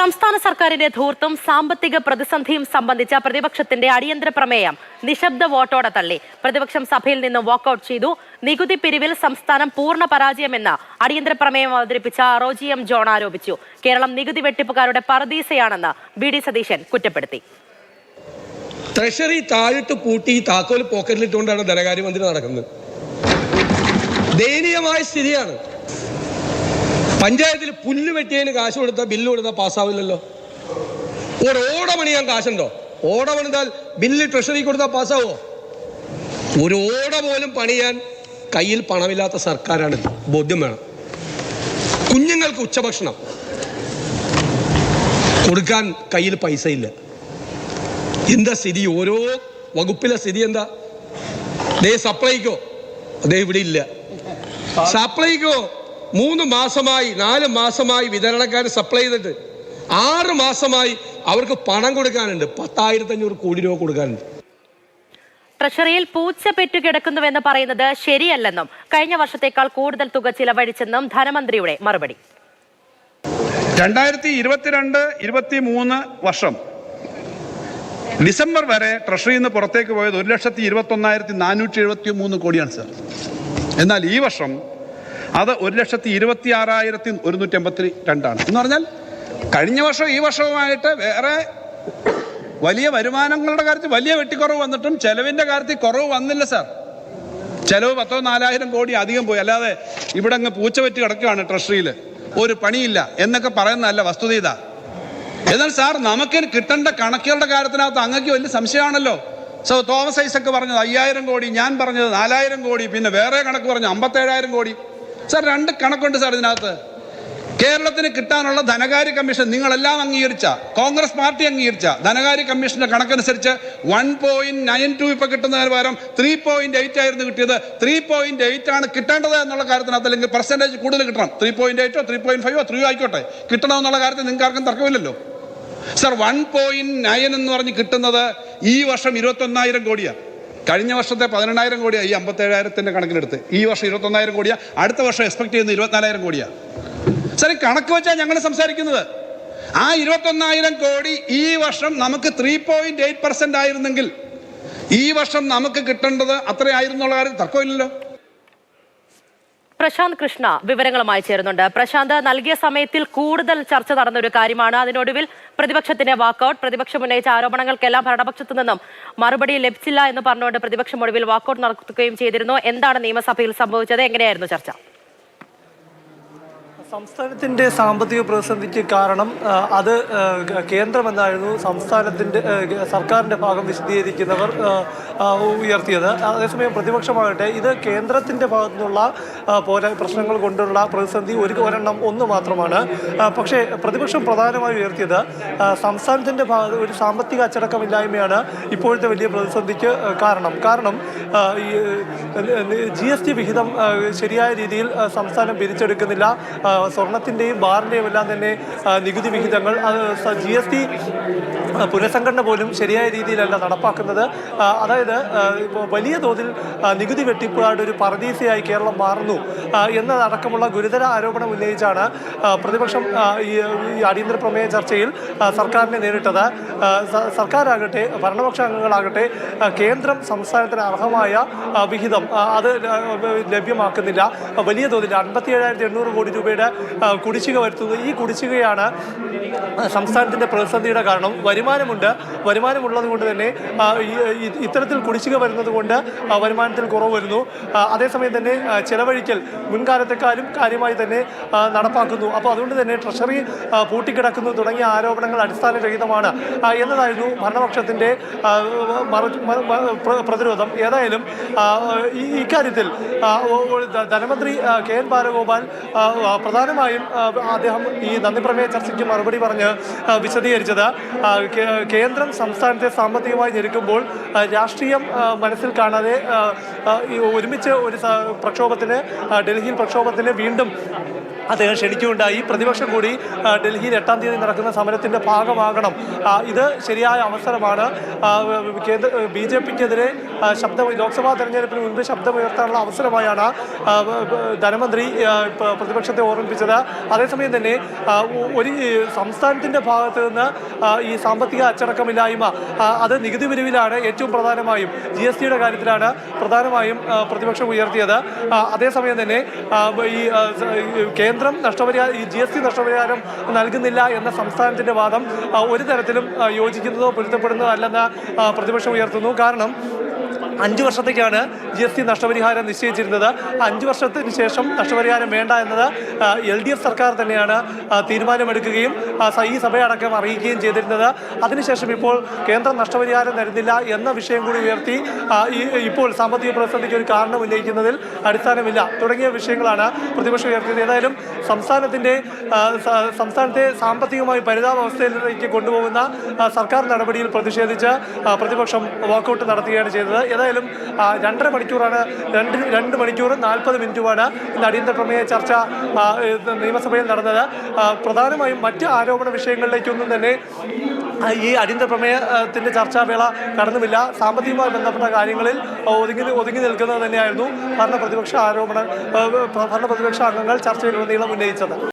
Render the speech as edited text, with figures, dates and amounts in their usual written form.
സംസ്ഥാന സർക്കാരിന്റെ ധൂർത്തും സാമ്പത്തിക പ്രതിസന്ധിയും സംബന്ധിച്ച പ്രതിപക്ഷത്തിന്റെ അടിയന്തര പ്രമേയം നിശബ്ദ വോട്ടോടെ തള്ളി. പ്രതിപക്ഷം സഭയിൽ നിന്ന് വാക്കൌട്ട് ചെയ്തു. നികുതി പിരിവിൽ സംസ്ഥാനം പൂർണ്ണ പരാജയമെന്ന് അടിയന്തര പ്രമേയം അവതരിപ്പിച്ച റോജി എം ജോൺ ആരോപിച്ചു. കേരളം നികുതി വെട്ടിപ്പുകാരുടെ പറുദീസയാണെന്ന് വി.ഡി. സതീശൻ കുറ്റപ്പെടുത്തി. ട്രഷറി താഴിട്ട് പൂട്ടി താക്കോൽ പോക്കറ്റിലിട്ടുകൊണ്ടാണ് ധനകാര്യമന്ത്രി നടക്കുന്നത്. ദയനീയമായ സ്ഥിതിയാണ്. പഞ്ചായത്തിൽ പുല്ല് വെട്ടിയതിന് കാശ് കൊടുത്താൽ ബില്ല് കൊടുത്താൽ പാസ്സാവില്ലല്ലോ. ഒരു ഓട പണിയാൻ കാശുണ്ടോ? ഓട പണിതാൽ ബില്ല് ട്രഷറി കൊടുത്താൽ പാസ്സാവോ? ഒരു ഓട പോലും പണിയാൻ കയ്യിൽ പണമില്ലാത്ത സർക്കാരാണ്. ബോധ്യം വേണം. കുഞ്ഞുങ്ങൾക്ക് ഉച്ചഭക്ഷണം കൊടുക്കാൻ കയ്യിൽ പൈസ ഇല്ല. എന്താ സ്ഥിതി? ഓരോ വകുപ്പിലെ സ്ഥിതി എന്താ? ദേ സപ്ലൈക്കോ, അതേ ഇവിടെ ഇല്ല. സപ്ലൈക്കോ 3 മാസമായി 4 മാസമായി വിതരണക്കാർ സപ്ലൈ ചെയ്തിട്ട് 6 മാസമായി അവർക്ക് പണം കൊടുക്കാനുണ്ട്. 10,500 കോടി രൂപ കൊടുക്കാനുണ്ട്. ട്രഷറിയിൽ പൂച്ച പെറ്റുകിടക്കുന്നുവെന്ന് പറയുന്നത് ശരിയല്ലെന്നും കഴിഞ്ഞ വർഷത്തേക്കാൾ കൂടുതൽ തുക ചിലവഴിച്ചെന്നും ധനമന്ത്രിയുടെ മറുപടി. 2022-23 വർഷം ഡിസംബർ വരെ ട്രഷറിയിൽ നിന്ന് പുറത്തേക്ക് പോയത് 1,21,473 കോടിയാണ് സാർ. എന്നാൽ ഈ വർഷം അത് 1,26,182 എന്ന് പറഞ്ഞാൽ കഴിഞ്ഞ വർഷം ഈ വർഷവുമായിട്ട് വേറെ വലിയ വരുമാനങ്ങളുടെ കാര്യത്തിൽ വലിയ വെട്ടിക്കുറവ് വന്നിട്ടും ചെലവിൻ്റെ കാര്യത്തിൽ കുറവ് വന്നില്ല സാർ. ചെലവ് 4,000 കോടി അധികം പോയി. അല്ലാതെ ഇവിടെ അങ്ങ് പൂച്ച വെറ്റി കിടക്കുകയാണ് ട്രഷറിയിൽ, ഒരു പണിയില്ല എന്നൊക്കെ പറയുന്നതല്ല വസ്തുത. ഇതാ. എന്നാൽ സാർ നമുക്ക് കിട്ടേണ്ട കണക്കുകളുടെ കാര്യത്തിനകത്ത് അങ്ങക്ക് വലിയ സംശയമാണല്ലോ. തോമസ് ഐസക് പറഞ്ഞത് 5,000 കോടി, ഞാൻ പറഞ്ഞത് 4,000 കോടി, പിന്നെ വേറെ കണക്ക് പറഞ്ഞു 57,000 കോടി. സാർ 2 കണക്കുണ്ട് സാർ ഇതിനകത്ത്. കേരളത്തിന് കിട്ടാനുള്ള ധനകാര്യ കമ്മീഷൻ നിങ്ങളെല്ലാം അംഗീകരിച്ച, കോൺഗ്രസ് പാർട്ടി അംഗീകരിച്ച ധനകാര്യ കമ്മീഷന്റെ കണക്കനുസരിച്ച് 1.92 ഇപ്പൊ കിട്ടുന്നതിന് പകരം 3.8 ആയിരുന്നു കിട്ടിയത്. 3.8 ആണ് കിട്ടേണ്ടത് എന്നുള്ള കാര്യത്തിനകത്ത്, അല്ലെങ്കിൽ പെർസെന്റേജ് കൂടുതൽ കിട്ടണം. 3.8ഓ 3.5ഓ 3 ആയിക്കോട്ടെ, കിട്ടണമെന്നുള്ള കാര്യത്തിൽ നിങ്ങൾക്ക് ആർക്കും തർക്കമില്ലല്ലോ സാർ. 1.9 എന്ന് പറഞ്ഞ് കിട്ടുന്നത് ഈ വർഷം 21,000 കോടിയാണ്. കഴിഞ്ഞ വർഷത്തെ 18,000 കോടിയാണ് ഈ 57,000ന്റെ കണക്കിലെടുത്ത്. ഈ വർഷം 21,000 കോടിയാണ്. അടുത്ത വർഷം എക്സ്പെക്ട് ചെയ്യുന്നത് 24,000 കോടിയാണ്. സാർ, ഈ കണക്ക് വെച്ചാൽ ഞങ്ങൾ സംസാരിക്കുന്നത്. ആ 21,000 കോടി ഈ വർഷം നമുക്ക് 3.8% ആയിരുന്നെങ്കിൽ ഈ വർഷം നമുക്ക് കിട്ടേണ്ടത് അത്രയായിരുന്നുള്ള കാര്യം തർക്കമില്ലല്ലോ. പ്രശാന്ത് കൃഷ്ണ വിവരങ്ങളുമായി ചേരുന്നുണ്ട്. പ്രശാന്ത്, നൽകിയ സമയത്തിൽ കൂടുതൽ ചർച്ച നടന്ന ഒരു കാര്യമാണ്. അതിനൊടുവിൽ പ്രതിപക്ഷത്തിന്റെ വാക്കൌട്ട്. പ്രതിപക്ഷം ഉന്നയിച്ച ആരോപണങ്ങൾക്കെല്ലാം ഭരണപക്ഷത്തു നിന്നും മറുപടി ലഭിച്ചില്ല എന്ന് പറഞ്ഞുകൊണ്ട് പ്രതിപക്ഷം ഒടുവിൽ വാക്കൌട്ട് നടത്തുകയും ചെയ്തിരുന്നു. എന്താണ് നിയമസഭയിൽ സംഭവിച്ചത്? എങ്ങനെയായിരുന്നു ചർച്ച? സംസ്ഥാനത്തിൻ്റെ സാമ്പത്തിക പ്രതിസന്ധിക്ക് കാരണം അത് കേന്ദ്രമെന്നായിരുന്നു സർക്കാരിൻ്റെ ഭാഗം വിശദീകരിക്കുന്നവർ ഉയർത്തിയത്. അതേസമയം പ്രതിപക്ഷമാകട്ടെ ഇത് കേന്ദ്രത്തിൻ്റെ ഭാഗത്തു നിന്നുള്ള പ്രശ്നങ്ങൾ കൊണ്ടുള്ള പ്രതിസന്ധി ഒന്ന് മാത്രമാണ്. പക്ഷേ പ്രതിപക്ഷം പ്രധാനമായി ഉയർത്തിയത് സംസ്ഥാനത്തിൻ്റെ ഒരു സാമ്പത്തിക അച്ചടക്കമില്ലായ്മയാണ് ഇപ്പോഴത്തെ വലിയ പ്രതിസന്ധിക്ക് കാരണം. GST വിഹിതം ശരിയായ രീതിയിൽ സംസ്ഥാനം പിരിച്ചെടുക്കുന്നില്ല. സ്വർണത്തിൻ്റെയും ബാറിൻ്റെയും എല്ലാം തന്നെ നികുതി വിഹിതങ്ങൾ, GST പുനഃസംഘടന പോലും ശരിയായ രീതിയിലല്ല നടപ്പാക്കുന്നത്. അതായത് വലിയ തോതിൽ നികുതി വെട്ടിപ്പുകാരുടെ ഒരു പറുദീസയായി കേരളം മാറുന്നു എന്നതടക്കമുള്ള ഗുരുതര ആരോപണം ഉന്നയിച്ചാണ് പ്രതിപക്ഷം ഈ അടിയന്തര പ്രമേയ ചർച്ചയിൽ സർക്കാരിനെ നേരിട്ടത്. സർക്കാരാകട്ടെ ഭരണപക്ഷ അംഗങ്ങളാകട്ടെ കേന്ദ്രം സംസ്ഥാനത്തിന് അർഹമായ വിഹിതം അത് ലഭ്യമാക്കുന്നില്ല. വലിയ തോതിൽ 57,800 കോടി രൂപയുടെ കുടിശ്ശിക വരുത്തുന്നു. ഈ കുടിശ്ശികയാണ് സംസ്ഥാനത്തിൻ്റെ പ്രതിസന്ധിയുടെ കാരണം. വരുമാനമുള്ളത് കൊണ്ട് തന്നെ ഇത്തരത്തിൽ കുടിശ്ശിക വരുന്നത് കൊണ്ട് വരുമാനത്തിൽ കുറവ് വരുന്നു. അതേസമയം തന്നെ ചെലവഴിക്കൽ മുൻകാലത്തെക്കാളും കാര്യമായി തന്നെ നടപ്പാക്കുന്നു. അപ്പോൾ അതുകൊണ്ട് തന്നെ ട്രഷറി പൂട്ടിക്കിടക്കുന്നു തുടങ്ങിയ ആരോപണങ്ങൾ അടിസ്ഥാനരഹിതമാണ് എന്നതായിരുന്നു ഭരണപക്ഷത്തിൻ്റെ പ്രതിരോധം. ഏതായാലും ഇക്കാര്യത്തിൽ ധനമന്ത്രി KN ബാലഗോപാൽ പ്രധാനമായും അദ്ദേഹം ഈ നന്ദിപ്രമേയ ചർച്ചയ്ക്ക് മറുപടി പറഞ്ഞ് വിശദീകരിച്ചത് കേന്ദ്രം സംസ്ഥാനത്തെ സാമ്പത്തികമായി ഞെരുക്കുമ്പോൾ രാഷ്ട്രീയം മനസ്സിൽ കാണാതെ ഒരുമിച്ച് ഒരു പ്രക്ഷോഭത്തിന്, ഡൽഹിയിൽ പ്രക്ഷോഭത്തിന് വീണ്ടും അദ്ദേഹം ക്ഷണിക്കുകയുണ്ടായി. പ്രതിപക്ഷം കൂടി ഡൽഹിയിൽ 8-ാം തീയതി നടക്കുന്ന സമരത്തിന്റെ ഭാഗമാകണം. ഇത് ശരിയായ അവസരമാണ്. BJPക്കെതിരെ ലോക്സഭാ തെരഞ്ഞെടുപ്പിന് മുൻപ് ശബ്ദമുയർത്താനുള്ള അവസരമായാണ് ധനമന്ത്രി പ്രതിപക്ഷത്തെ ഓർമ്മിപ്പിച്ചത്. അതേസമയം തന്നെ ഒരു സംസ്ഥാനത്തിന്റെ ഭാഗത്ത് നിന്ന് ഈ സാമ്പത്തിക അച്ചടക്കമില്ലായ്മ അത് നികുതി പിരിവിലാണ് ഏറ്റവും പ്രധാനമായും GSTയുടെ കാര്യത്തിലാണ് പ്രധാനമായും പ്രതിപക്ഷം ഉയർത്തിയത്. അതേസമയം തന്നെ ഈ കേന്ദ്രം GST നഷ്ടപരിഹാരം നൽകുന്നില്ല എന്ന സംസ്ഥാനത്തിന്റെ വാദം ഒരു തരത്തിലും യോജിക്കുന്നതോ പൊരുത്തപ്പെടുന്നതോ അല്ലെന്ന് പ്രതിപക്ഷം ഉയർത്തുന്നു. കാരണം 5 വർഷത്തേക്കാണ് GST നഷ്ടപരിഹാരം നിശ്ചയിച്ചിരുന്നത്. 5 വർഷത്തിന് ശേഷം നഷ്ടപരിഹാരം വേണ്ട എന്നത് LDF സർക്കാർ തന്നെയാണ് തീരുമാനമെടുക്കുകയും ഈ സഭയടക്കം അറിയിക്കുകയും ചെയ്തിരുന്നത്. അതിനുശേഷം ഇപ്പോൾ കേന്ദ്രം നഷ്ടപരിഹാരം തരുന്നില്ല എന്ന വിഷയം കൂടി ഉയർത്തി ഇപ്പോൾ സാമ്പത്തിക പ്രതിസന്ധിക്ക് ഒരു കാരണം ഉന്നയിക്കുന്നതിൽ അടിസ്ഥാനമില്ല തുടങ്ങിയ വിഷയങ്ങളാണ് പ്രതിപക്ഷം ഉയർത്തിയത്. ഏതായാലും സംസ്ഥാനത്തെ സാമ്പത്തികമായി പരിതാപാവസ്ഥയിലേക്ക് കൊണ്ടുപോകുന്ന സർക്കാർ നടപടിയിൽ പ്രതിഷേധിച്ച് പ്രതിപക്ഷം വാക്കൗട്ട് നടത്തുകയാണ് ചെയ്തത്. ഏതായാലും 2.5 മണിക്കൂറാണ് 2 മണിക്കൂറും 40 മിനിറ്റുമാണ് ഇന്ന് അടിയന്തര പ്രമേയ ചർച്ച നിയമസഭയിൽ നടന്നത്. പ്രധാനമായും മറ്റ് ആരോപണ വിഷയങ്ങളിലേക്കൊന്നും തന്നെ ഈ അടിയന്തര പ്രമേയത്തിന്റെ ചർച്ചാവേള കടന്നുമില്ല. സാമ്പത്തികവുമായി ബന്ധപ്പെട്ട കാര്യങ്ങളിൽ ഒതുങ്ങി നിൽക്കുന്നത് തന്നെയായിരുന്നു ഭരണപ്രതിപക്ഷ അംഗങ്ങൾ ചർച്ചയിലുടനീളം ഉന്നയിച്ചത്.